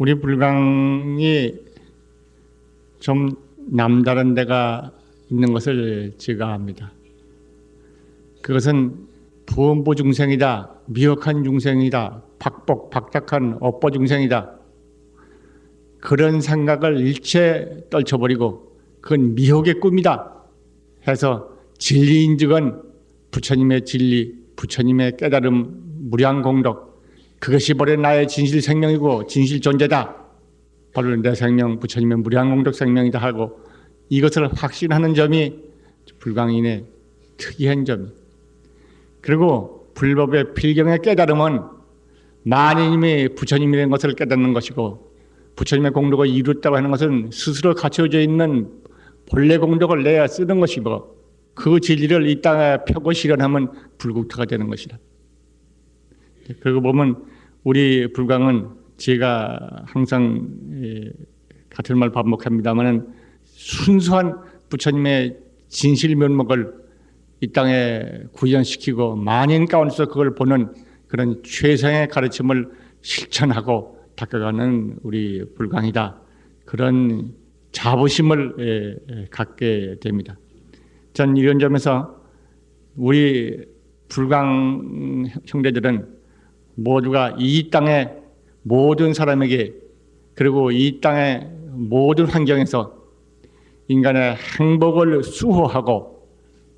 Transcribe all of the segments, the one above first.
우리 불광이 좀 남다른 데가 있는 것을 제가 압니다. 그것은 부원보 중생이다, 미혹한 중생이다, 박복박탁한 업보 중생이다. 그런 생각을 일체 떨쳐버리고 그건 미혹의 꿈이다 해서 진리인즉은 부처님의 진리, 부처님의 깨달음, 무량공덕, 그것이 바로 나의 진실 생명이고 진실 존재다. 바로 내 생명, 부처님의 무량공덕 생명이다 하고 이것을 확신하는 점이 불광인의 특이한 점이에요. 그리고 불법의 필경의 깨달음은 만인님이 부처님이 된 것을 깨닫는 것이고 부처님의 공덕을 이뤘다고 하는 것은 스스로 갖춰져 있는 본래 공덕을 내야 쓰는 것이고 그 진리를 이 땅에 펴고 실현하면 불국토가 되는 것이다. 그리고 보면 우리 불광은 제가 항상 같은 말 반복합니다만 순수한 부처님의 진실 면목을 이 땅에 구현시키고 만인 가운데서 그걸 보는 그런 최상의 가르침을 실천하고 닦아가는 우리 불광이다. 그런 자부심을 갖게 됩니다. 전 이런 점에서 우리 불광 형제들은 모두가 이 땅의 모든 사람에게 그리고 이 땅의 모든 환경에서 인간의 행복을 수호하고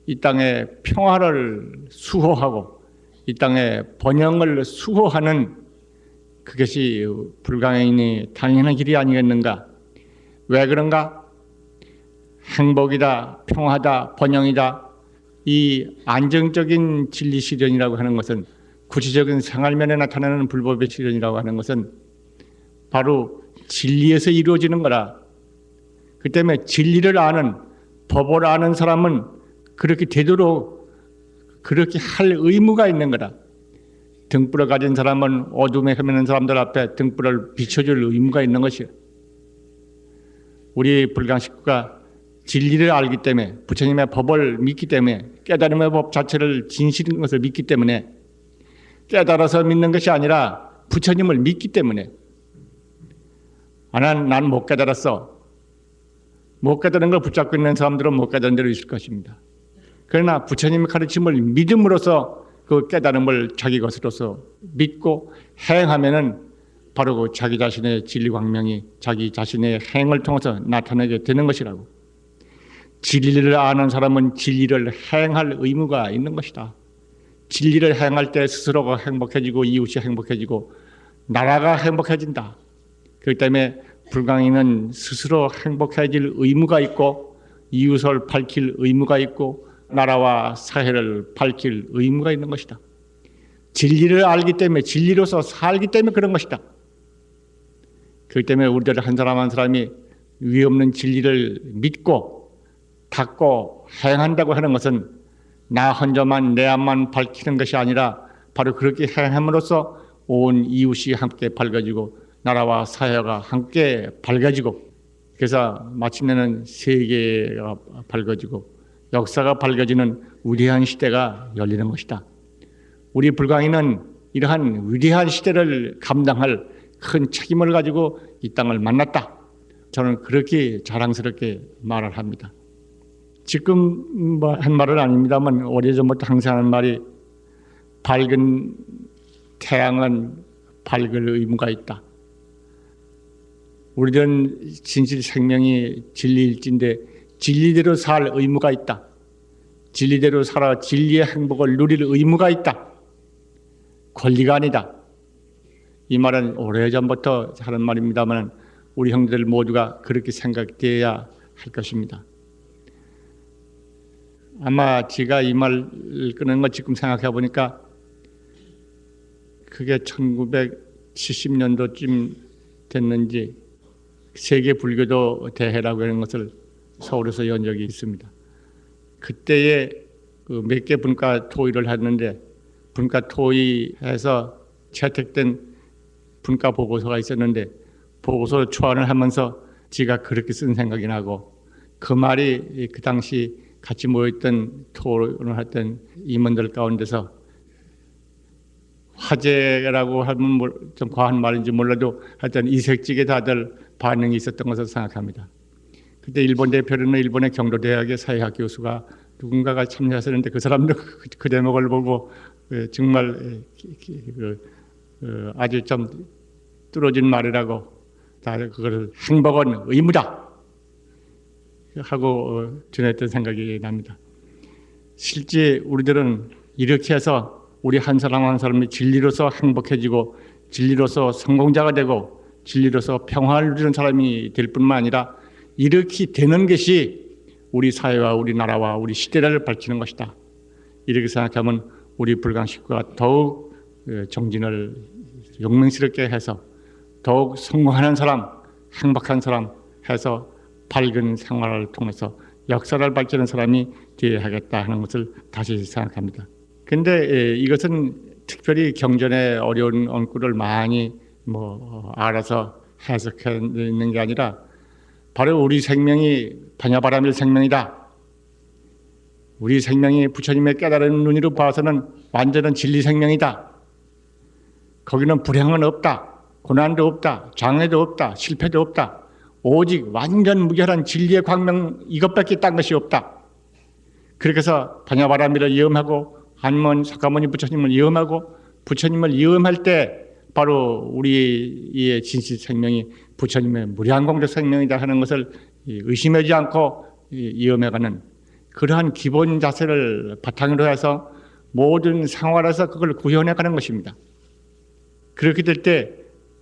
이 땅의 평화를 수호하고 이 땅의 번영을 수호하는 그것이 불광인이 당연한 길이 아니겠는가? 왜 그런가? 행복이다, 평화다, 번영이다. 이 안정적인 진리 실현이라고 하는 것은 구체적인 생활면에 나타나는 불법의 실현이라고 하는 것은 바로 진리에서 이루어지는 거라. 그 때문에 진리를 아는, 법을 아는 사람은 그렇게 되도록 그렇게 할 의무가 있는 거라. 등불을 가진 사람은 어둠에 헤매는 사람들 앞에 등불을 비춰줄 의무가 있는 것이야. 우리 불광 식구가 진리를 알기 때문에 부처님의 법을 믿기 때문에 깨달음의 법 자체를 진실인 것을 믿기 때문에 깨달아서 믿는 것이 아니라 부처님을 믿기 때문에 난 못 깨달았어. 못 깨달은 걸 붙잡고 있는 사람들은 못 깨달은 대로 있을 것입니다. 그러나 부처님의 가르침을 믿음으로써 그 깨달음을 자기 것으로서 믿고 행하면은 바로 그 자기 자신의 진리 광명이 자기 자신의 행을 통해서 나타나게 되는 것이라고. 진리를 아는 사람은 진리를 행할 의무가 있는 것이다. 진리를 행할 때 스스로가 행복해지고 이웃이 행복해지고 나라가 행복해진다. 그렇기 때문에 불광인은 스스로 행복해질 의무가 있고 이웃을 밝힐 의무가 있고 나라와 사회를 밝힐 의무가 있는 것이다. 진리를 알기 때문에 진리로서 살기 때문에 그런 것이다. 그렇기 때문에 우리들 한 사람 한 사람이 위 없는 진리를 믿고 닦고 행한다고 하는 것은 나 혼자만 내 앞만 밝히는 것이 아니라 바로 그렇게 행함으로써 온 이웃이 함께 밝아지고 나라와 사회가 함께 밝아지고 그래서 마침내는 세계가 밝아지고 역사가 밝아지는 위대한 시대가 열리는 것이다. 우리 불광인은 이러한 위대한 시대를 감당할 큰 책임을 가지고 이 땅을 만났다. 저는 그렇게 자랑스럽게 말을 합니다. 지금 한 말은 아닙니다만 오래전부터 항상 하는 말이 밝은 태양은 밝을 의무가 있다. 우리들은 진실 생명이 진리일진데 진리대로 살 의무가 있다. 진리대로 살아 진리의 행복을 누릴 의무가 있다. 권리가 아니다. 이 말은 오래전부터 하는 말입니다만 우리 형제들 모두가 그렇게 생각되어야 할 것입니다. 아마 제가 이 말 끄는 거 지금 생각해 보니까 그게 1970년도쯤 됐는지 세계 불교도 대회라고 하는 것을 서울에서 연 적이 있습니다. 그때에 그 몇 개 분과 토의를 했는데 분과 토의해서 채택된 분과 보고서가 있었는데 보고서 초안을 하면서 제가 그렇게 쓴 생각이 나고 그 말이 그 당시 같이 모였던 토론을 했던 임원들 가운데서 화제라고 하면 좀 과한 말인지 몰라도 하여튼 이색적에 다들 반응이 있었던 것으로 생각합니다. 그때 일본 대표로는 일본의 경로대학의 사회학 교수가 누군가가 참여했었는데 그 사람도 그 대목을 보고 정말 아주 좀 뚫어진 말이라고 다 그걸 행복은 의무다 하고 전했던 생각이 납니다. 실제 우리들은 이렇게 해서 우리 한 사람 한 사람이 진리로서 행복해지고 진리로서 성공자가 되고 진리로서 평화를 누리는 사람이 될 뿐만 아니라 이렇게 되는 것이 우리 사회와 우리 나라와 우리 시대를 밝히는 것이다. 이렇게 생각하면 우리 불강 식구가 더욱 정진을 용맹스럽게 해서 더욱 성공하는 사람, 행복한 사람 해서 밝은 생활을 통해서 역사를 밝히는 사람이 되어야 하겠다 하는 것을 다시 생각합니다. 그런데 이것은 특별히 경전의 어려운 언구를 많이 알아서 해석해 있는 게 아니라 바로 우리 생명이 반야바라밀 생명이다. 우리 생명이 부처님의 깨달은 눈으로 봐서는 완전한 진리 생명이다. 거기는 불행은 없다. 고난도 없다. 장애도 없다. 실패도 없다. 오직 완전 무결한 진리의 광명 이것밖에 딴 것이 없다. 그렇게 해서 반야바라밀을 이음하고 한문 석가모니 부처님을 이음하고 부처님을 이음할 때 바로 우리의 진실 생명이 부처님의 무량공적 생명이다 하는 것을 의심하지 않고 이음해가는 그러한 기본 자세를 바탕으로 해서 모든 생활에서 그걸 구현해가는 것입니다. 그렇게 될 때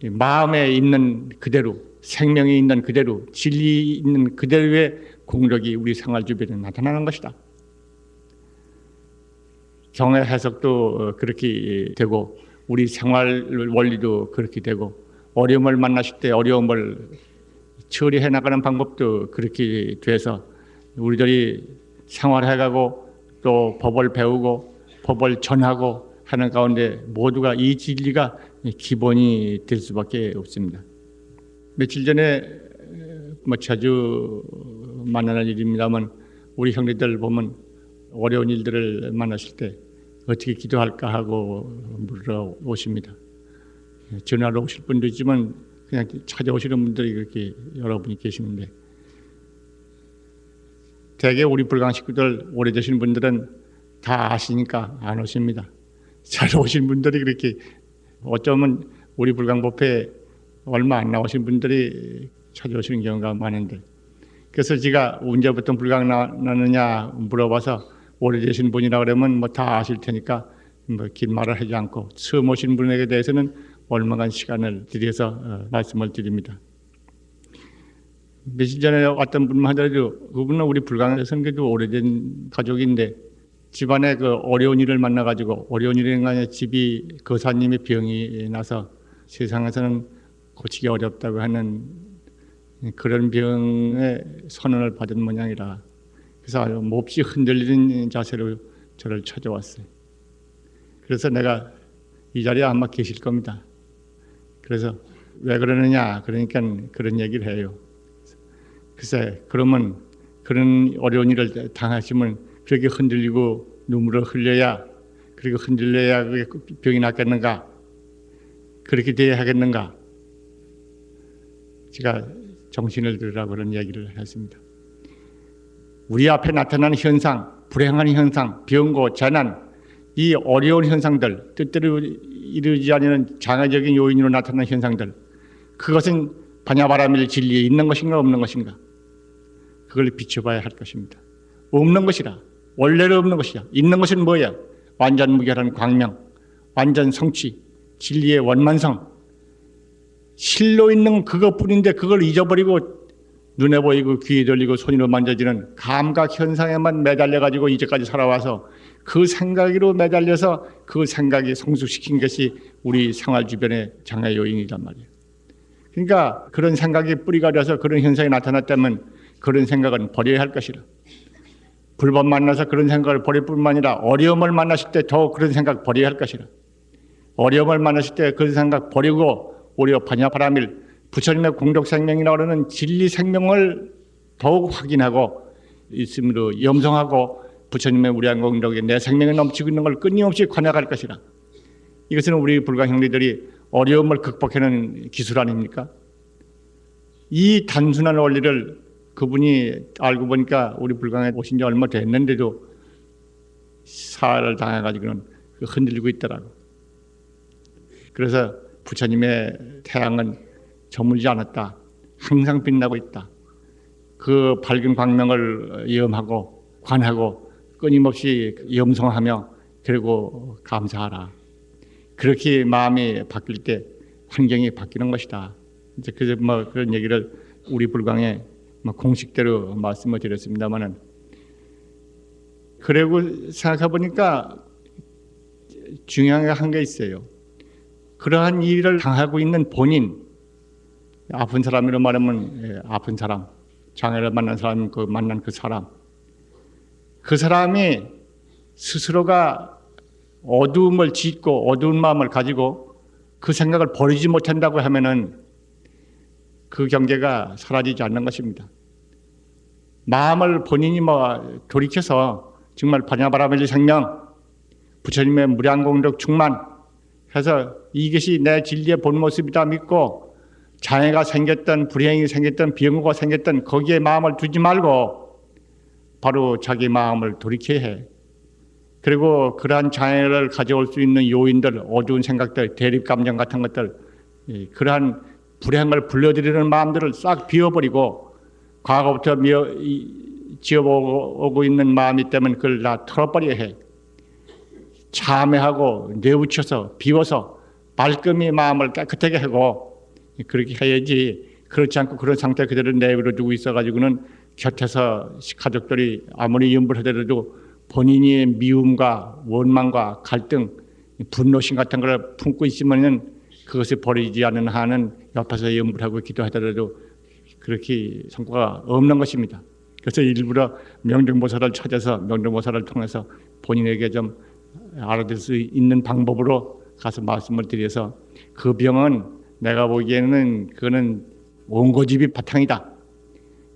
마음에 있는 그대로 생명이 있는 그대로 진리 있는 그대로의 공력이 우리 생활 주변에 나타나는 것이다. 경의 해석도 그렇게 되고 우리 생활 원리도 그렇게 되고 어려움을 만나실 때 어려움을 처리해 나가는 방법도 그렇게 돼서 우리들이 생활해가고 또 법을 배우고 법을 전하고 하는 가운데 모두가 이 진리가 기본이 될 수밖에 없습니다. 며칠 전에 자주 만나는 일입니다만 우리 형제들 보면 어려운 일들을 만나실 때 어떻게 기도할까 하고 물어오십니다. 전화로 오실 분도 있지만 그냥 찾아오시는 분들이 그렇게 여러분이 계시는데 대개 우리 불강 식구들 오래되신 분들은 다 아시니까 안 오십니다. 잘 오신 분들이 그렇게 어쩌면 우리 불강법회에 얼마 안 나오신 분들이 찾아오시는 경우가 많은데 그래서 제가 언제부터 불강 나느냐 물어봐서 오래되신 분이라 그러면 다 아실 테니까 긴 말을 하지 않고 처음 오신 분에게 대해서는 얼마간 시간을 들여서 말씀을 드립니다. 며칠 전에 왔던 분만 하더라도 그분은 우리 불강 선교도 오래된 가족인데 집안에 그 어려운 일을 만나가지고 어려운 일인 거 아니라 집이 거사님의 병이 나서 세상에서는 고치기 어렵다고 하는 그런 병의 선언을 받은 모양이라 그래서 몹시 흔들리는 자세로 저를 찾아왔어요. 그래서 내가 이 자리에 아마 계실 겁니다. 그래서 왜 그러느냐 그러니까 그런 얘기를 해요. 글쎄 그러면 그런 어려운 일을 당하시면 그렇게 흔들리고 눈물을 흘려야 그리고 흔들려야 병이 낫겠는가 그렇게 돼야 하겠는가 제가 정신을 들으라고 그런 얘기를 했습니다. 우리 앞에 나타나는 현상, 불행한 현상, 병고, 재난 이 어려운 현상들 뜻대로 이루지 않는 장애적인 요인으로 나타나는 현상들 그것은 반야바라밀 진리에 있는 것인가 없는 것인가 그걸 비춰봐야 할 것입니다. 없는 것이라 원래는 없는 것이야. 있는 것은 뭐야? 완전 무결한 광명, 완전 성취, 진리의 원만성 실로 있는 그것뿐인데 그걸 잊어버리고 눈에 보이고 귀에 들리고 손으로 만져지는 감각 현상에만 매달려가지고 이제까지 살아와서 그 생각으로 매달려서 그 생각이 성숙시킨 것이 우리 생활 주변의 장애 요인이란 말이에요. 그러니까 그런 생각이 뿌리가 돼서 그런 현상이 나타났다면 그런 생각은 버려야 할 것이라. 불법 만나서 그런 생각을 버릴 뿐만 아니라 어려움을 만나실 때 더 그런 생각 버려야 할 것이라. 어려움을 만나실 때 그런 생각 버리고 오히려 반야바라밀 부처님의 공덕 생명이라고 하는 진리 생명을 더욱 확인하고 있음으로 염성하고 부처님의 무량 공덕에 내 생명이 넘치고 있는 걸 끊임없이 관여할 것이라. 이것은 우리 불광 형제들이 어려움을 극복해내는 기술 아닙니까? 이 단순한 원리를 그분이 알고 보니까 우리 불광에 오신 지 얼마 됐는데도 사활을 당해가지고는 흔들리고 있더라고. 그래서 부처님의 태양은 저물지 않았다. 항상 빛나고 있다. 그 밝은 광명을 염하고 관하고 끊임없이 염송하며 그리고 감사하라. 그렇게 마음이 바뀔 때 환경이 바뀌는 것이다. 이제 그래서 그런 얘기를 우리 불광에 공식대로 말씀을 드렸습니다만은, 그리고 생각해 보니까 중요한 게 한 게 있어요. 그러한 일을 당하고 있는 본인, 아픈 사람으로 말하면 아픈 사람, 장애를 만난 사람, 만난 그 사람이 스스로가 어두움을 짓고 어두운 마음을 가지고 그 생각을 버리지 못한다고 하면은 그 경계가 사라지지 않는 것입니다. 마음을 본인이 돌이켜서 정말 반야바라밀 생명, 부처님의 무량공덕 충만 해서 이것이 내 진리의 본 모습이다 믿고 장애가 생겼던, 불행이 생겼던, 병고가 생겼던 거기에 마음을 두지 말고 바로 자기 마음을 돌이켜야 해. 그리고 그러한 장애를 가져올 수 있는 요인들, 어두운 생각들, 대립감정 같은 것들, 그러한 불행을 불러들이는 마음들을 싹 비워버리고 과거부터 지어오고 있는 마음이 때문에 그걸 다 털어버려야 해. 참회하고 내우쳐서 비워서 말끔히 마음을 깨끗하게 하고 그렇게 해야지. 그렇지 않고 그런 상태 그대로 내버려 두고 있어가지고는 곁에서 가족들이 아무리 염불을 하더라도 본인이 미움과 원망과 갈등, 분노심 같은 걸 품고 있으면은 그것을 버리지 않는 한은 옆에서 염불하고 기도하더라도 그렇게 성과가 없는 것입니다. 그래서 일부러 명정보살을 찾아서 명정보살을 통해서 본인에게 좀 알아들 수 있는 방법으로 가서 말씀을 드려서 그 병은 내가 보기에는 그거는 원고집이 바탕이다.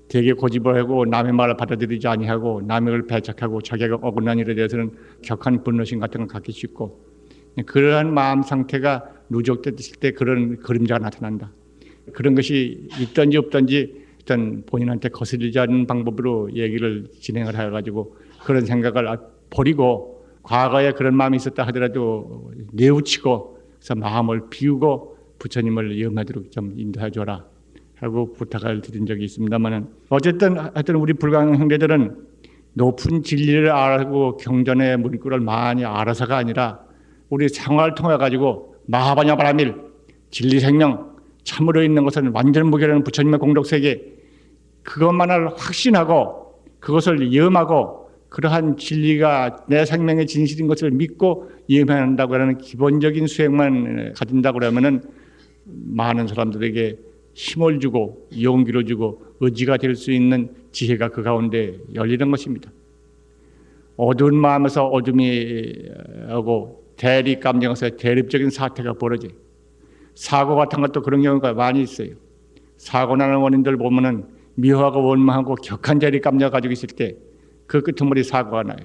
되게 고집을 하고 남의 말을 받아들이지 아니하고 남의 걸 배척하고 자기가 억울한 일에 대해서는 격한 분노심 같은 걸 갖기 쉽고, 그러한 마음 상태가 누적됐을 때 그런 그림자가 나타난다. 그런 것이 있든지 없든지 일단 본인한테 거스르지 않는 방법으로 얘기를 진행을 해가지고 그런 생각을 버리고 과거에 그런 마음이 있었다 하더라도 내우치고 그래서 마음을 비우고 부처님을 염하도록 좀 인도해 줘라 하고 부탁을 드린 적이 있습니다만은, 어쨌든 하여튼 우리 불광 형제들은 높은 진리를 알고 경전의 문구를 많이 알아서가 아니라 우리 생활을 통해 가지고 마하바냐바라밀 진리 생명 참으로 있는 것은 완전 무결한 부처님의 공덕 세계, 그것만을 확신하고 그것을 염하고 그러한 진리가 내 생명의 진실인 것을 믿고 염한다고 하는 기본적인 수행만 가진다고 하면은 많은 사람들에게 힘을 주고 용기를 주고 의지가 될 수 있는 지혜가 그 가운데 열리는 것입니다. 어두운 마음에서 어둠이 오고 대립 감정에서 대립적인 사태가 벌어져요. 사고 같은 것도 그런 경우가 많이 있어요. 사고 나는 원인들 보면은 미워하고 원망하고 격한 대립 감정을 가지고 있을 때 그 끄트머리 사고가 나요.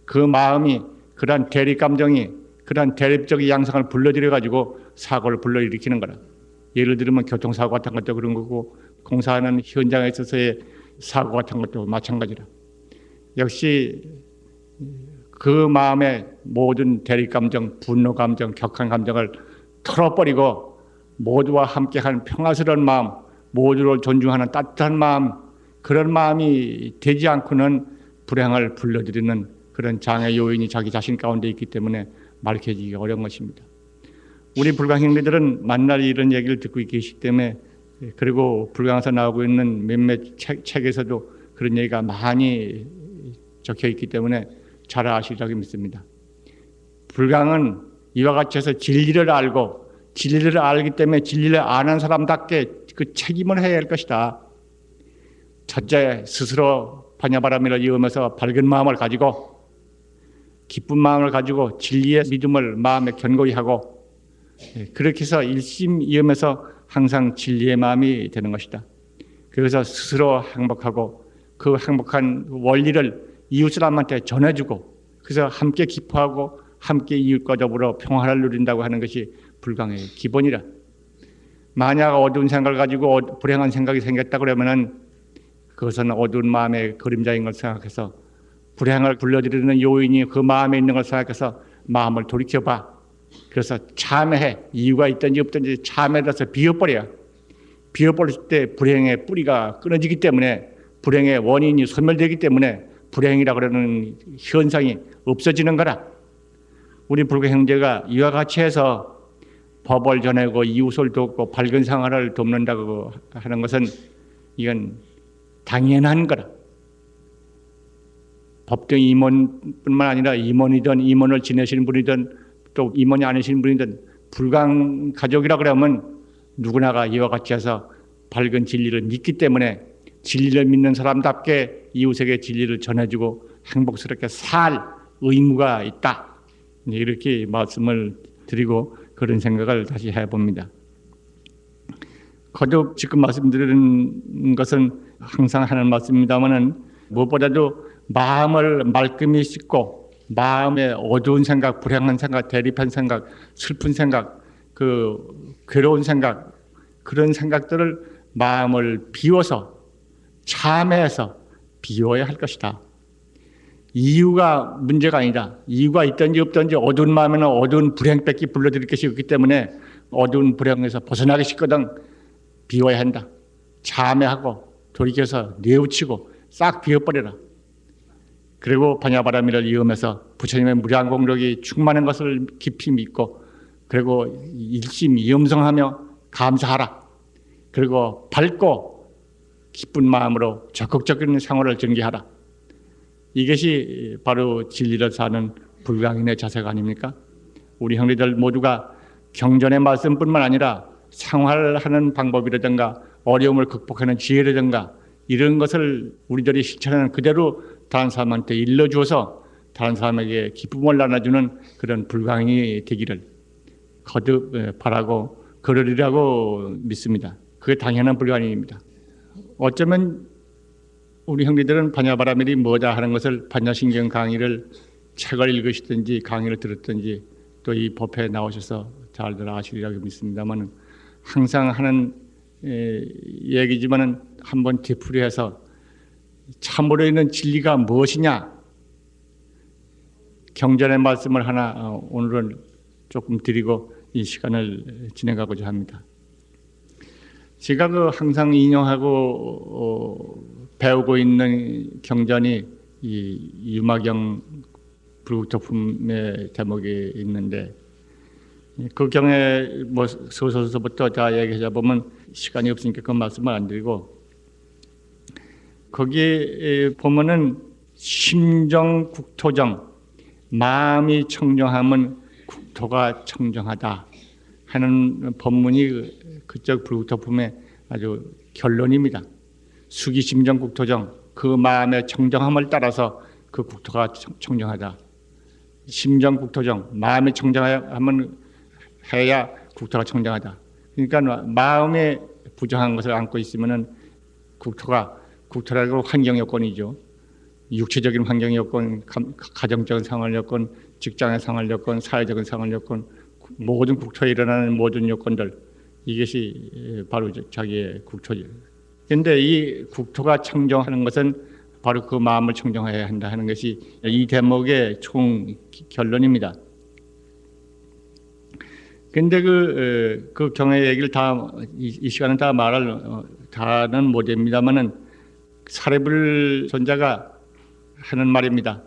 그 마음이 그러한 대립 감정이 그러한 대립적인 양상을 불러들여 가지고 사고를 불러일으키는 거라. 예를 들면 교통사고 같은 것도 그런 거고 공사하는 현장에 있어서의 사고 같은 것도 마찬가지라. 역시 그 마음의 모든 대립감정, 분노감정, 격한 감정을 털어버리고 모두와 함께하는 평화스러운 마음, 모두를 존중하는 따뜻한 마음, 그런 마음이 되지 않고는 불행을 불러들이는 그런 장애 요인이 자기 자신 가운데 있기 때문에 밝혀지기 어려운 것입니다. 우리 불광 형제들은 만날 이런 얘기를 듣고 계시기 때문에, 그리고 불광에서 나오고 있는 몇몇 책에서도 그런 얘기가 많이 적혀 있기 때문에 잘 아시리라고 믿습니다. 불광은 이와 같이 해서 진리를 알고 진리를 알기 때문에 진리를 아는 사람답게 그 책임을 해야 할 것이다. 첫째, 스스로 반야바라밀을 이으면서 밝은 마음을 가지고 기쁜 마음을 가지고 진리의 믿음을 마음에 견고히 하고, 그렇게 해서 일심이으면서 항상 진리의 마음이 되는 것이다. 그래서 스스로 행복하고 그 행복한 원리를 이웃 사람한테 전해주고, 그래서 함께 기뻐하고 함께 이웃과 더불어 평화를 누린다고 하는 것이 불강의 기본이라. 만약 어두운 생각을 가지고 불행한 생각이 생겼다 그러면은 그것은 어두운 마음의 그림자인 걸 생각해서 불행을 불러들이는 요인이 그 마음에 있는 걸 생각해서 마음을 돌이켜봐. 그래서 참회해. 이유가 있든지 없든지 참회해서 비워버려. 비워버릴 때 불행의 뿌리가 끊어지기 때문에, 불행의 원인이 소멸되기 때문에 불행이라고 그러는 현상이 없어지는 거라. 우리 불교 형제가 이와 같이 해서 법을 전하고 이웃을 돕고 밝은 생활을 돕는다고 하는 것은 이건 당연한 거라. 법등 임원뿐만 아니라 임원이든 임원을 지내시는 분이든 또 임원이 아니신 분이든 불강 가족이라 그러면 누구나가 이와 같이 해서 밝은 진리를 믿기 때문에 진리를 믿는 사람답게 이웃에게 진리를 전해주고 행복스럽게 살 의무가 있다. 이렇게 말씀을 드리고 그런 생각을 다시 해봅니다. 거듭 지금 말씀드리는 것은 항상 하는 말씀입니다만은 무엇보다도 마음을 말끔히 씻고 마음의 어두운 생각, 불행한 생각, 대립한 생각, 슬픈 생각, 그 괴로운 생각, 그런 생각들을 마음을 비워서 참회해서 비워야 할 것이다. 이유가 문제가 아니다. 이유가 있든지 없든지 어두운 마음에는 어두운 불행밖에 불러들일 것이 없기 때문에 어두운 불행에서 벗어나기 쉽거든 비워야 한다. 참회하고 돌이켜서 뉘우치고 싹 비워버려라. 그리고 반야바라미를 이으면서 부처님의 무량 공력이 충만한 것을 깊이 믿고 그리고 일심이음성하며 감사하라. 그리고 밝고 기쁜 마음으로 적극적인 생활을 전개하라. 이것이 바로 진리를 사는 불강인의 자세가 아닙니까? 우리 형제들 모두가 경전의 말씀뿐만 아니라 생활하는 방법이라든가 어려움을 극복하는 지혜라든가 이런 것을 우리들이 실천하는 그대로 다른 사람한테 일러주어서 다른 사람에게 기쁨을 나눠주는 그런 불강인이 되기를 거듭 바라고 그러리라고 믿습니다. 그게 당연한 불강인입니다. 어쩌면 우리 형제들은 반야바라밀이 뭐다 하는 것을 반야신경 강의를 책을 읽으시든지 강의를 들었든지 또 이 법회에 나오셔서 잘들 아시리라고 믿습니다만 항상 하는 얘기지만은 한번 되풀이해서 참으로 있는 진리가 무엇이냐 경전의 말씀을 하나 오늘은 조금 드리고 이 시간을 진행하고자 합니다. 제가 항상 인용하고 배우고 있는 경전이 이 유마경 불국토품의 대목이 있는데 그 경에 뭐 서서부터 다 얘기하자 보면 시간이 없으니까 그 말씀을 안 드리고 거기에 보면은 심정 국토정 마음이 청정하면 국토가 청정하다 하는 법문이 그쪽 불국토품의 아주 결론입니다. 수기심정 국토정 그 마음의 청정함을 따라서 그 국토가 청정하다. 심정 국토정 마음이 청정하면 해야 국토가 청정하다. 그러니까 마음에 부정한 것을 안고 있으면은 국토라고 환경 여건이죠. 육체적인 환경 여건, 가정적인 생활 여건, 직장의 생활 여건, 사회적인 생활 여건, 모든 국토에 일어나는 모든 여건들 이것이 바로 자기의 국토죠. 그런데 이 국토가 청정하는 것은 바로 그 마음을 청정해야 한다 하는 것이 이 대목의 총 결론입니다. 그런데 그 경의 얘기를 이 시간은 다 말할 다는 못합니다만은 사례불 존자가 하는 말입니다.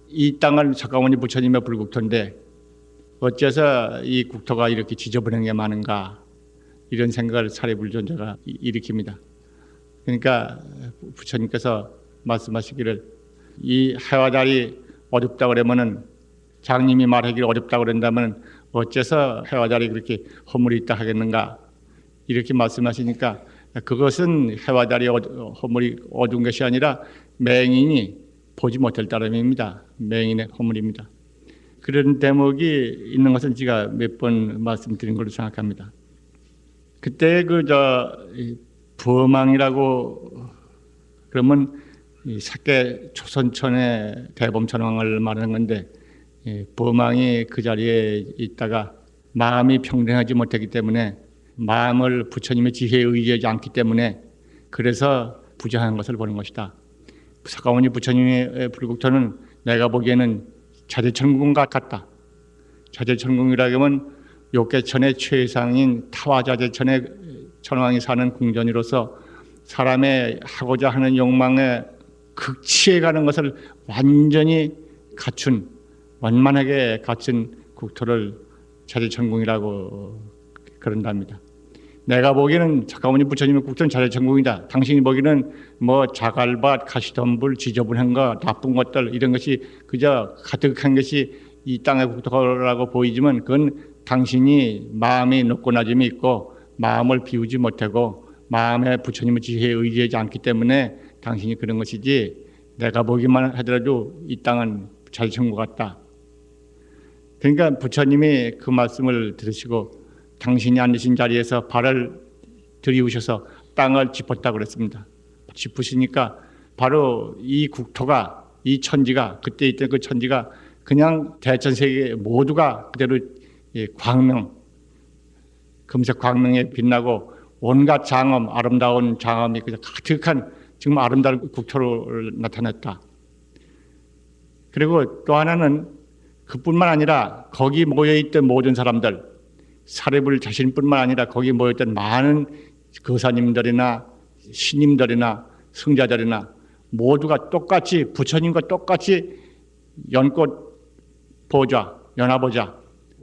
이 땅은 석가모니 부처님의 불국토인데 어째서 이 국토가 이렇게 지저분한 게 많은가 이런 생각을 사례불 존자가 일으킵니다. 그러니까 부처님께서 말씀하시기를 이 해와 달이 어둡다 그러면은 장님이 말하기를 어렵다 그런다면 어째서 해와 달이 그렇게 허물이 있다 하겠는가 이렇게 말씀하시니까 그것은 해와 달이 허물이 어두운 것이 아니라 맹인이 보지 못할 따름입니다. 맹인의 허물입니다. 그런 대목이 있는 것은 제가 몇 번 말씀드린 걸로 생각합니다. 그때 범왕이라고 그러면 이 사계 초선천의 대범천왕을 말하는 건데 범왕이 그 자리에 있다가 마음이 평등하지 못했기 때문에 마음을 부처님의 지혜에 의지하지 않기 때문에 그래서 부정한 것을 보는 것이다. 사가모니 부처님의 불국토는 내가 보기에는 자재천궁과 같다. 자재천궁이라고 하면 욕계천의 최상인 타화자재천의 천왕이 사는 궁전으로서 사람의 하고자 하는 욕망에 극치에 가는 것을 완전히 갖춘, 완만하게 갖춘 국토를 자재천궁이라고 그런답니다. 내가 보기에는 사가모니 부처님의 국토는 자재천궁이다. 당신이 보기에는 뭐 자갈밭, 가시덤불, 지저분한 거, 나쁜 것들 이런 것이 그저 가득한 것이 이 땅의 국토라고 보이지만 그건 당신이 마음이 높고 낮음이 있고 마음을 비우지 못하고 마음에 부처님의 지혜에 의지하지 않기 때문에 당신이 그런 것이지 내가 보기만 하더라도 이 땅은 자재천궁 같다. 그러니까 부처님이 그 말씀을 들으시고 당신이 앉으신 자리에서 발을 들이우셔서 땅을 짚었다고 그랬습니다. 짚으시니까 바로 이 국토가, 이 천지가, 그때 있던 그 천지가 그냥 대천세계 모두가 그대로 광명, 금색 광명에 빛나고 온갖 장엄, 아름다운 장엄이 그냥 가득한 지금 아름다운 국토로 나타났다. 그리고 또 하나는 그뿐만 아니라 거기 모여있던 모든 사람들, 사례불 자신뿐만 아니라 거기 모였던 많은 거사님들이나 신님들이나 승자들이나 모두가 똑같이 부처님과 똑같이 연꽃 보좌, 연화보좌,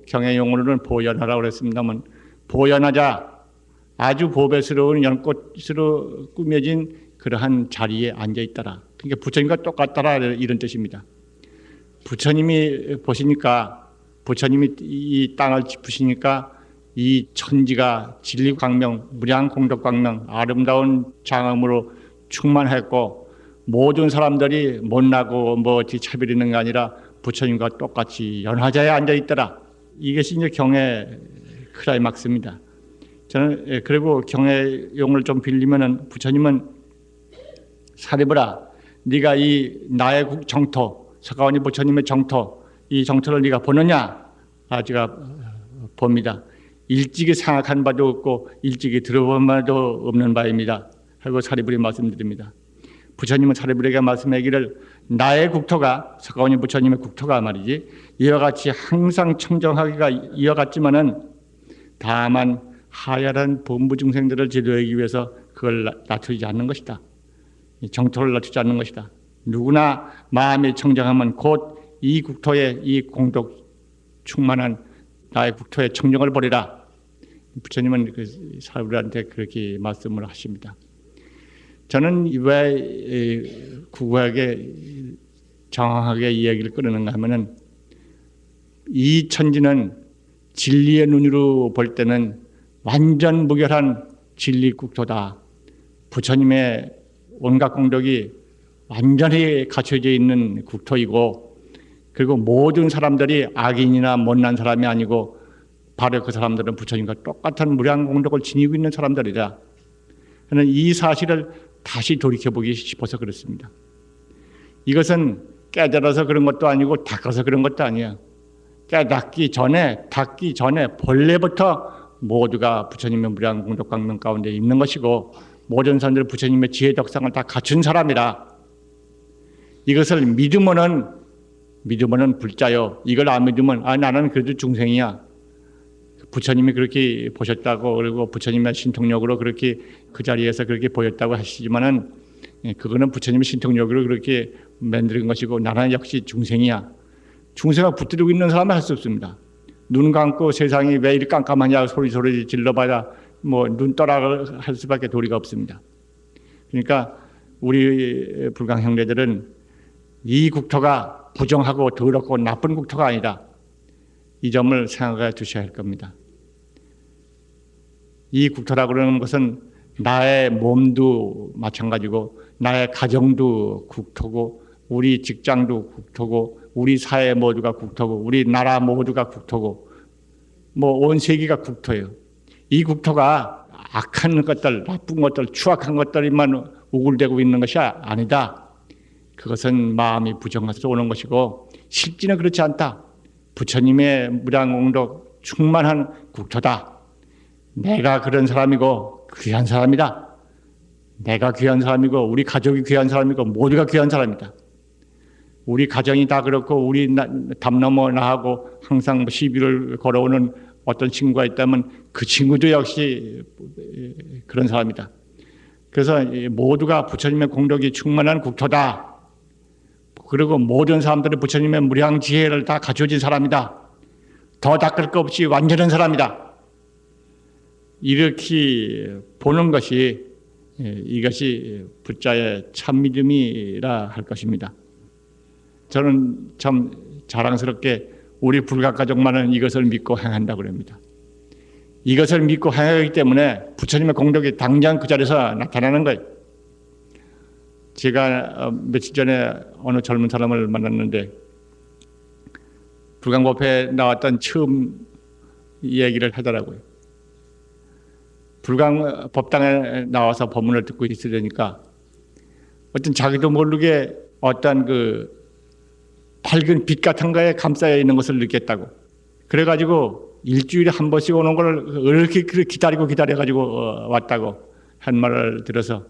경의 용어로는 보연하라고 그랬습니다만 보연하자 아주 보배스러운 연꽃으로 꾸며진 그러한 자리에 앉아있더라. 그러니까 부처님과 똑같더라 이런 뜻입니다. 부처님이 보시니까 부처님이 이 땅을 짚으시니까 이 천지가 진리광명, 무량공덕광명, 아름다운 장엄으로 충만했고 모든 사람들이 못나고 뭐 어떻게 차별 있는 게 아니라 부처님과 똑같이 연화자에 앉아있더라. 이것이 이제 경의 클라이막스입니다. 저는 그리고 경의 용을 좀 빌리면은 부처님은 사리부라, 네가 이 나의 정토, 사가모니 부처님의 정토, 이 정토를 네가 보느냐? 제가 봅니다. 일찍이 생각한 바도 없고 일찍이 들어본 바도 없는 바입니다. 하고 사리부리 말씀드립니다. 부처님은 사리부리에게 말씀하기를 나의 국토가, 사가모니 부처님의 국토가 말이지 이와 같이 항상 청정하기가 이어갔지만은 다만 하야란 범부 중생들을 제도하기 위해서 그걸 낮추지 않는 것이다. 정토를 낮추지 않는 것이다. 누구나 마음이 청정하면 곧 이 국토에 이 공덕 충만한 나의 국토에 청정을 버리라. 부처님은 그 사리부리한테 그렇게 말씀을 하십니다. 저는 왜 구구하게 정확하게 이야기를 끊는가 하면은 이 천지는 진리의 눈으로 볼 때는 완전 무결한 진리 국토다. 부처님의 온갖 공덕이 완전히 갖춰져 있는 국토이고 그리고 모든 사람들이 악인이나 못난 사람이 아니고 바로 그 사람들은 부처님과 똑같은 무량 공덕을 지니고 있는 사람들이다. 저는 이 사실을 다시 돌이켜보기 싶어서 그렇습니다. 이것은 깨달아서 그런 것도 아니고 닦아서 그런 것도 아니야. 깨닫기 전에, 닦기 전에 본래부터 모두가 부처님의 무량 공덕 광명 가운데 있는 것이고 모든 사람들은 부처님의 지혜 덕상을 다 갖춘 사람이라. 이것을 믿으면은 불자요. 이걸 안 믿으면 나는 그래도 중생이야. 부처님이 그렇게 보셨다고 그리고 부처님의 신통력으로 그렇게 그 자리에서 그렇게 보였다고 하시지만은 그거는 부처님의 신통력으로 그렇게 만드는 것이고 나는 역시 중생이야. 중생을 붙들고 있는 사람은 할 수 없습니다. 눈 감고 세상이 왜 이리 깜깜하냐 소리 질러봐야 뭐 눈 떠라 할 수밖에 도리가 없습니다. 그러니까 우리 불강 형제들은 이 국토가 부정하고 더럽고 나쁜 국토가 아니다. 이 점을 생각해 두셔야 할 겁니다. 이 국토라고 그러는 것은 나의 몸도 마찬가지고 나의 가정도 국토고 우리 직장도 국토고 우리 사회 모두가 국토고 우리 나라 모두가 국토고 뭐 온 세계가 국토예요. 이 국토가 악한 것들, 나쁜 것들, 추악한 것들만 우글대고 있는 것이 아니다. 그것은 마음이 부정해서 오는 것이고 실제는 그렇지 않다. 부처님의 무량공덕 충만한 국토다. 내가 그런 사람이고 귀한 사람이다. 내가 귀한 사람이고 우리 가족이 귀한 사람이고 모두가 귀한 사람이다. 우리 가정이 다 그렇고 우리 담 넘어 나하고 항상 시비를 걸어오는 어떤 친구가 있다면 그 친구도 역시 그런 사람이다. 그래서 모두가 부처님의 공덕이 충만한 국토다. 그리고 모든 사람들이 부처님의 무량 지혜를 다 갖춰진 사람이다. 더 닦을 것 없이 완전한 사람이다. 이렇게 보는 것이 이것이 부자의 참믿음이라 할 것입니다. 저는 참 자랑스럽게 우리 불가가족만은 이것을 믿고 행한다고 합니다. 이것을 믿고 행하기 때문에 부처님의 공덕이 당장 그 자리에서 나타나는 거예요. 제가 며칠 전에 어느 젊은 사람을 만났는데 불광법회에 나왔던 처음 얘기를 하더라고요. 불광법당에 나와서 법문을 듣고 있으려니까 어떤 자기도 모르게 어떤 그 밝은 빛 같은 거에 감싸여 있는 것을 느꼈다고. 그래가지고 일주일에 한 번씩 오는 걸 이렇게 기다려가지고 왔다고 한 말을 들어서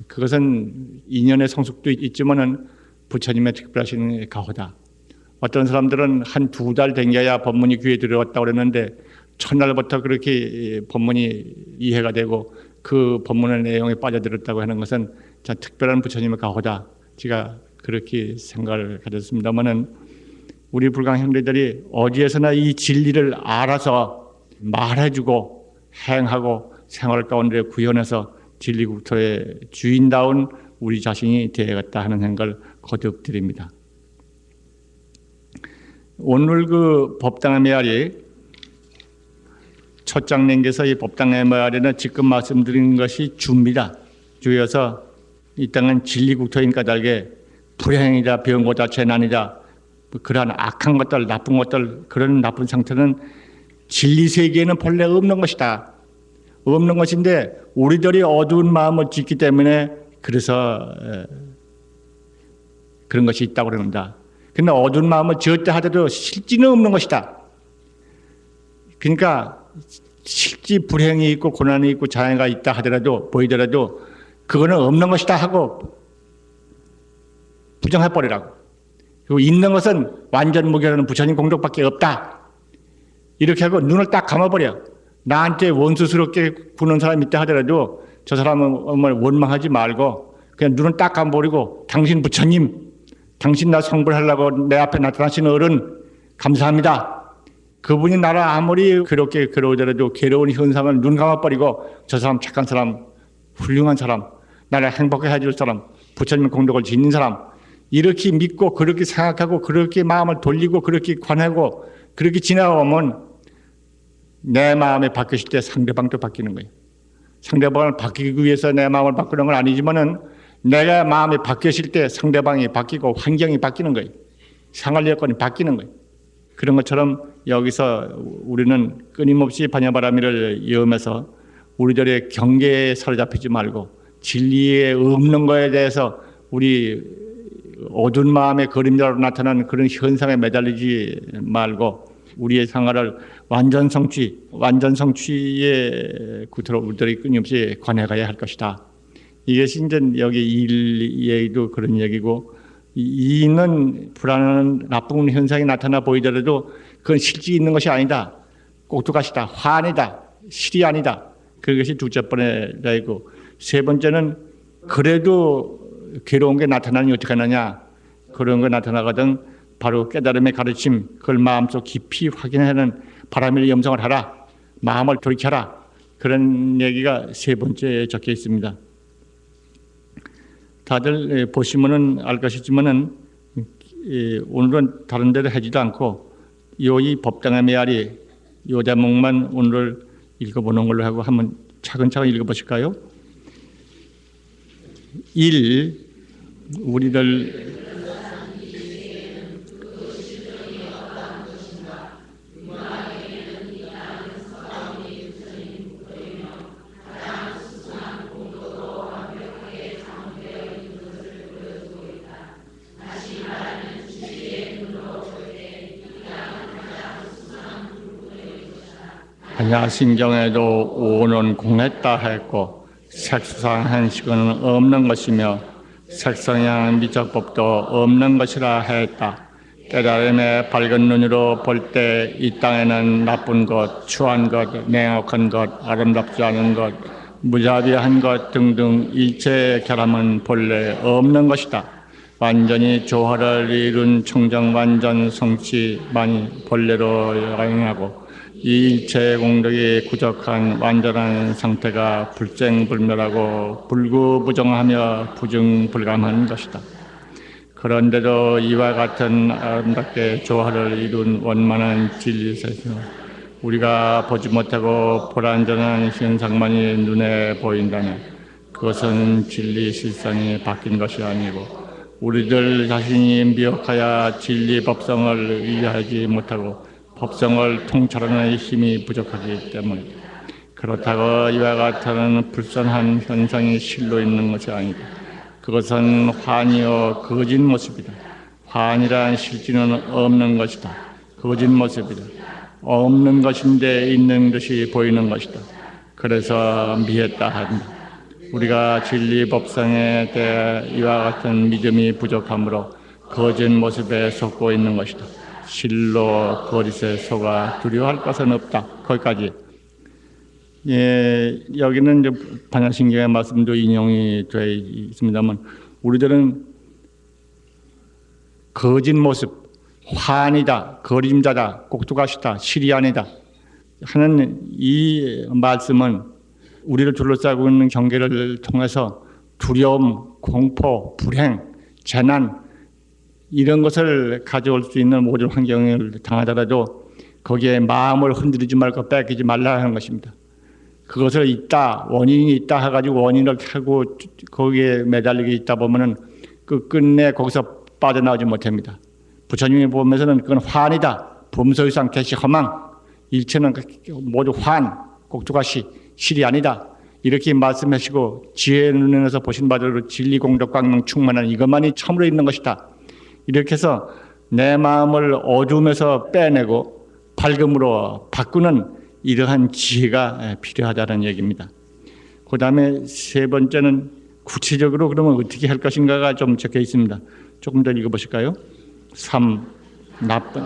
그것은 인연의 성숙도 있지만은 부처님의 특별하신 가호다. 어떤 사람들은 한 2달 댕겨야 법문이 귀에 들어왔다고 그랬는데 첫날부터 그렇게 법문이 이해가 되고 그 법문의 내용에 빠져들었다고 하는 것은 참 특별한 부처님의 가호다. 제가 그렇게 생각을 가졌습니다만은 우리 불광 형제들이 어디에서나 이 진리를 알아서 말해주고 행하고 생활 가운데 구현해서 진리국토의 주인다운 우리 자신이 되어야겠다 하는 생각을 거듭 드립니다. 오늘 그 법당의 메아리 첫 장내에서 이 법당의 메아리는 지금 말씀드린 것이 주입니다. 주여서 이 땅은 진리국토인 까닭에 불행이다, 병고다, 재난이다, 그러한 악한 것들, 나쁜 것들, 그런 나쁜 상태는 진리 세계에는 본래 없는 것이다. 없는 것인데 우리들이 어두운 마음을 짓기 때문에 그래서 그런 것이 있다고 그런다. 그런데 어두운 마음을 지었다 하더라도 실지는 없는 것이다. 그러니까 실지 불행이 있고 고난이 있고 장애가 있다 하더라도 보이더라도 그거는 없는 것이다 하고 부정해버리라고. 그리고 있는 것은 완전 무결하는 부처님 공덕밖에 없다. 이렇게 하고 눈을 딱 감아버려. 나한테 원수스럽게 구는 사람이 있다 하더라도 저 사람은 원망하지 말고 그냥 눈을 딱 감아버리고 당신 부처님, 당신 나 성불하려고 내 앞에 나타나신 어른 감사합니다. 그분이 나를 아무리 괴롭게 괴로우더라도 괴로운 현상을 눈 감아버리고 저 사람 착한 사람, 훌륭한 사람, 나를 행복해 해줄 사람, 부처님의 공덕을 짓는 사람 이렇게 믿고 그렇게 생각하고 그렇게 마음을 돌리고 그렇게 관하고 그렇게 지나가면 내 마음이 바뀌실 때 상대방도 바뀌는 거예요. 상대방을 바뀌기 위해서 내 마음을 바꾸는 건 아니지만은 내가 마음이 바뀌었을 때 상대방이 바뀌고 환경이 바뀌는 거예요. 생활 여건이 바뀌는 거예요. 그런 것처럼 여기서 우리는 끊임없이 반야바라미를 이으면서 우리들의 경계에 사로잡히지 말고 진리에 없는 거에 대해서 우리 어두운 마음의 그림자로 나타나는 그런 현상에 매달리지 말고 우리의 생활을 완전 성취의 구토로 우리들이 끊임없이 관해가야 할 것이다. 이것이 이제 여기 일 얘기도 그런 얘기고 이는 불안한 나쁜 현상이 나타나 보이더라도 그건 실제 있는 것이 아니다. 꼭두가시다. 환이다. 실이 아니다. 그것이 두째 번째이고 세 번째는 그래도 괴로운 게 나타나니 어떻게 하느냐. 그런 거 나타나거든 바로 깨달음의 가르침 그걸 마음속 깊이 확인하는 바라밀 염성을 하라. 마음을 돌이켜라. 그런 얘기가 세 번째에 적혀 있습니다. 다들 보시면은 알 것이지만은 오늘은 다른 데로 하지도 않고 이 법당의 메아리 이 대목만 오늘 읽어보는 걸로 하고 한번 차근차근 읽어보실까요? 1. 우리들 반야신경에도 오는 공했다 했고 색수상 한식은 없는 것이며 색성향 미적법도 없는 것이라 했다. 깨달음의 밝은 눈으로 볼 때 이 땅에는 나쁜 것, 추한 것, 냉혹한 것, 아름답지 않은 것, 무자비한 것 등등 일체의 결함은 본래 없는 것이다. 완전히 조화를 이룬 청정완전 성취만이 본래로 영하고 이 일체의 공덕이 구적한 완전한 상태가 불생불멸하고 불구부정하며 부증불감한 것이다. 그런데도 이와 같은 아름답게 조화를 이룬 원만한 진리세서 우리가 보지 못하고 불완전한 현상만이 눈에 보인다면 그것은 진리 실상이 바뀐 것이 아니고 우리들 자신이 미혹하여 진리 법성을 이해하지 못하고 법성을 통찰하는 힘이 부족하기 때문이다. 그렇다고 이와 같은 불선한 현상이 실로 있는 것이 아니다. 그것은 환이요 거짓 모습이다. 환이란 실질은 없는 것이다. 거짓 모습이다. 없는 것인데 있는 듯이 보이는 것이다. 그래서 미했다 한다. 우리가 진리 법성에 대해 이와 같은 믿음이 부족하므로 거짓 모습에 속고 있는 것이다. 실로 거짓에 속아 두려워할 것은 없다. 거기까지. 예, 여기는 이제 반야신경의 말씀도 인용이 되어 있습니다만 우리들은 거짓 모습, 환이다, 거림자다, 꼭두가시다, 실이 아니다 하는 이 말씀은 우리를 둘러싸고 있는 경계를 통해서 두려움, 공포, 불행, 재난 이런 것을 가져올 수 있는 모든 환경을 당하더라도 거기에 마음을 흔들리지 말고 뺏기지 말라 하는 것입니다. 그것을 있다, 원인이 있다 해가지고 원인을 하고 거기에 매달리게 있다 보면은 끝내 거기서 빠져나오지 못합니다. 부처님이 보면서는 그건 환이다. 범소유상 개시 허망. 일체는 모두 환, 꼭두가시, 실이 아니다. 이렇게 말씀하시고 지혜의 눈에서 보신 바대로 진리 공덕 광명 충만한 이것만이 참으로 있는 것이다. 이렇게 해서 내 마음을 어둠에서 빼내고 밝음으로 바꾸는 이러한 지혜가 필요하다는 얘기입니다. 그 다음에 세 번째는 구체적으로 그러면 어떻게 할 것인가가 좀 적혀 있습니다. 조금 더 읽어보실까요? 3. 나쁜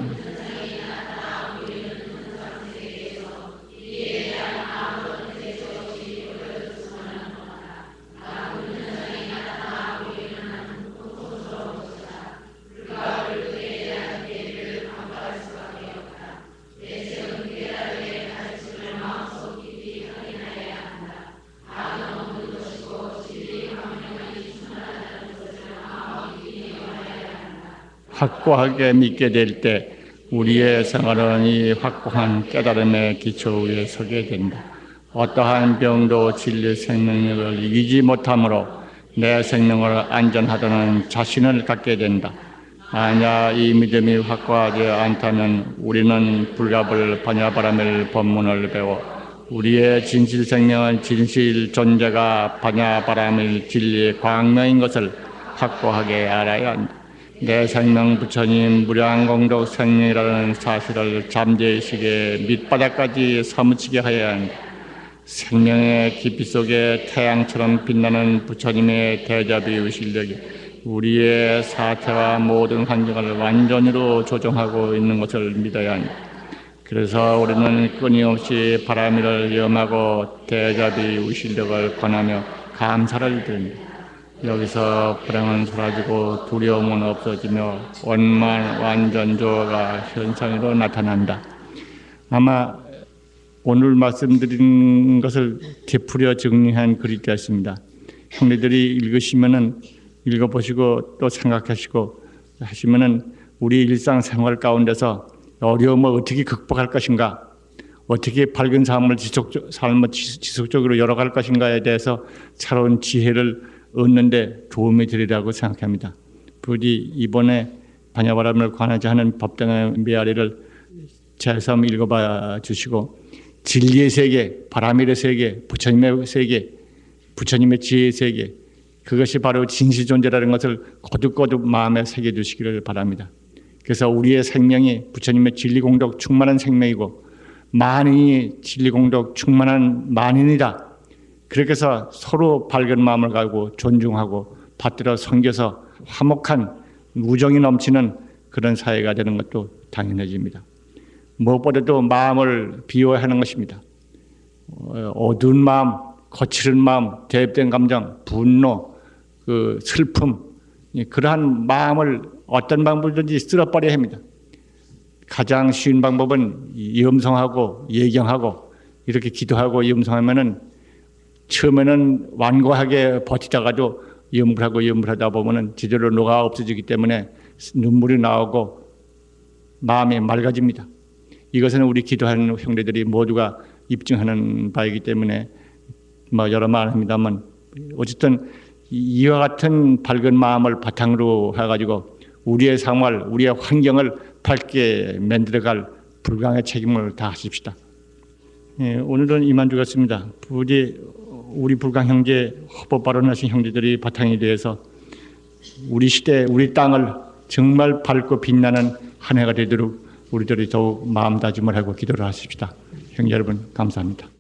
확고하게 믿게 될 때 우리의 생활은 이 확고한 깨달음의 기초 위에 서게 된다. 어떠한 병도 진리 생명력을 이기지 못하므로 내 생명을 안전하다는 자신을 갖게 된다. 만약 이 믿음이 확고하지 않다면 우리는 불갑을 반야바라밀 법문을 배워 우리의 진실 생명은 진실 존재가 반야바라밀 진리의 광명인 것을 확고하게 알아야 한다. 내 생명 부처님 무량공덕 생명이라는 사실을 잠재의식의 밑바닥까지 사무치게 하여야 한다. 생명의 깊이 속에 태양처럼 빛나는 부처님의 대자비의 실력이 우리의 사태와 모든 환경을 완전히로 조정하고 있는 것을 믿어야 한다. 그래서 우리는 끊임없이 바라미를 염하고 대자비의 실력을 권하며 감사를 드립니다. 여기서 불행은 사라지고 두려움은 없어지며 원만 완전 조화가 현상으로 나타난다. 아마 오늘 말씀드린 것을 되풀이어 정리한 글이 되었습니다. 형제들이 읽으시면은 읽어보시고 또 생각하시고 하시면은 우리 일상생활 가운데서 어려움을 어떻게 극복할 것인가, 어떻게 밝은 삶을 지속적으로 열어갈 것인가에 대해서 새로운 지혜를 얻는데 도움이 되리라고 생각합니다. 부디 이번에 반야바람을 관하지 않은 법당의 메아리를 재삼 읽어봐 주시고 진리의 세계, 바라밀의 세계, 부처님의 세계, 부처님의 지혜의 세계, 그것이 바로 진실존재라는 것을 거듭거듭 마음에 새겨주시기를 바랍니다. 그래서 우리의 생명이 부처님의 진리공덕 충만한 생명이고 만인이 진리공덕 충만한 만인이다. 그렇게 해서 서로 밝은 마음을 가지고 존중하고 받들어 섬겨서 화목한 우정이 넘치는 그런 사회가 되는 것도 당연해집니다. 무엇보다도 마음을 비워하는 것입니다. 어두운 마음, 거칠은 마음, 대입된 감정, 분노, 슬픔, 그러한 마음을 어떤 방법이든지 쓸어버려야 합니다. 가장 쉬운 방법은 염성하고 예경하고 이렇게 기도하고 염성하면은 처음에는 완고하게 버티다가도 염불하다 보면은 제대로 녹아 없어지기 때문에 눈물이 나오고 마음이 맑아집니다. 이것은 우리 기도하는 형제들이 모두가 입증하는 바이기 때문에 여러 말 합니다만 어쨌든 이와 같은 밝은 마음을 바탕으로 해가지고 우리의 생활, 우리의 환경을 밝게 만들어갈 불강의 책임을 다하십시다. 오늘은 이만 주겠습니다. 부디 우리 불강 형제 헌법 발언하신 형제들이 바탕이 되어서 우리 시대, 우리 땅을 정말 밝고 빛나는 한 해가 되도록 우리들이 더욱 마음다짐을 하고 기도를 하십시다. 형제 여러분 감사합니다.